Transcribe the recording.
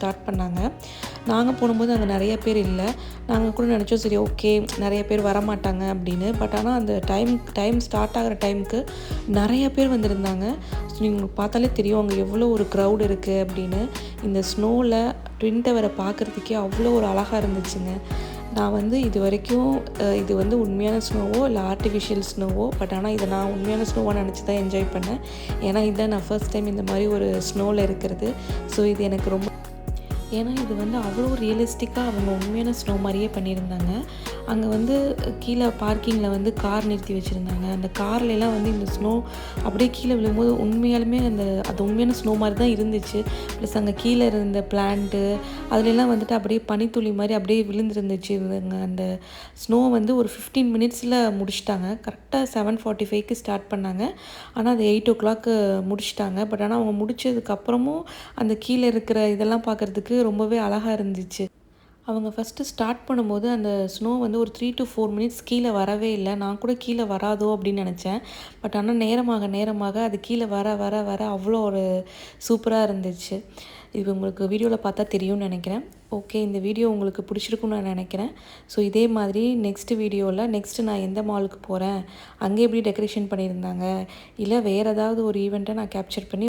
Start பண்ணாங்க. நாங்கள் போகும்போது அங்கே நிறைய பேர் இல்லை. நாங்கள் கூட நினச்சோம் சரி ஓகே நிறைய பேர் வரமாட்டாங்க அப்படின்னு. பட் ஆனால் அந்த டைம் ஸ்டார்ட் ஆகிற டைமுக்கு நிறைய பேர் வந்திருந்தாங்க. ஸோ நீங்கள் பார்த்தாலே தெரியும் அங்கே எவ்வளோ ஒரு க்ரௌட் இருக்குது அப்படின்னு. இந்த ஸ்னோவில் ட்வின் டவரை பார்க்குறதுக்கே அவ்வளோ ஒரு அழகாக இருந்துச்சுங்க. நான் வந்து இது வரைக்கும் இது வந்து உண்மையான ஸ்னோவோ இல்லை ஆர்டிஃபிஷியல் ஸ்னோவோ, பட் ஆனால் இதை நான் உண்மையான ஸ்னோவாக நினச்சி தான் என்ஜாய் பண்ணேன். ஏன்னா இதுதான் நான் ஃபர்ஸ்ட் டைம் இந்த மாதிரி ஒரு ஸ்னோவில் இருக்கிறது. ஸோ இது எனக்கு ரொம்ப ஏன்னா இது வந்து அவ்வளோ ரியலிஸ்டிக்காக அவங்க உண்மையான ஸ்னோ மாதிரியே பண்ணியிருந்தாங்க. அங்கே வந்து கீழே பார்க்கிங்கில் வந்து கார் நிறுத்தி வச்சுருந்தாங்க. அந்த கார்லலாம் வந்து இந்த ஸ்னோ அப்படியே கீழே விழும்போது உண்மையாலுமே அது உண்மையான ஸ்னோ மாதிரி தான் இருந்துச்சு. ப்ளஸ் அங்கே கீழே இருந்த பிளான்ட்டு அதுலலாம் வந்துட்டு அப்படியே பனித்துளி மாதிரி அப்படியே விழுந்துருந்துச்சு. இவங்க அந்த ஸ்னோ வந்து ஒரு 15 மினிட்ஸில் முடிச்சிட்டாங்க. கரெக்டாக 7:45க்கு ஸ்டார்ட் பண்ணாங்க. ஆனால் அது 8 o'clock முடிச்சிட்டாங்க. பட் ஆனால் அவங்க முடித்ததுக்கப்புறமும் அந்த கீழே இருக்கிற இதெல்லாம் பார்க்குறதுக்கு ரொம்பவே அழகாக இருந்துச்சு. அவங்க ஃபஸ்ட்டு ஸ்டார்ட் பண்ணும்போது அந்த ஸ்னோ வந்து ஒரு 3 to 4 மினிட்ஸ் கீழே வரவே இல்லை. நான் கூட கீழே வராதோ அப்படின்னு நினச்சேன். பட் ஆனால் நேரமாக அது கீழே வர அவ்வளோ ஒரு சூப்பராக இருந்துச்சு. இது உங்களுக்கு வீடியோவில் பார்த்தா தெரியும்னு நினைக்கிறேன். ஓகே, இந்த வீடியோ உங்களுக்கு பிடிச்சிருக்குன்னு நான் நினைக்கிறேன். ஸோ இதே மாதிரி நெக்ஸ்ட்டு நான் எந்த மாலுக்கு போகிறேன், அங்கே எப்படி டெக்கரேஷன் பண்ணியிருந்தாங்க, இல்லை வேறு ஏதாவது ஒரு ஈவெண்ட்டை நான் கேப்சர் பண்ணி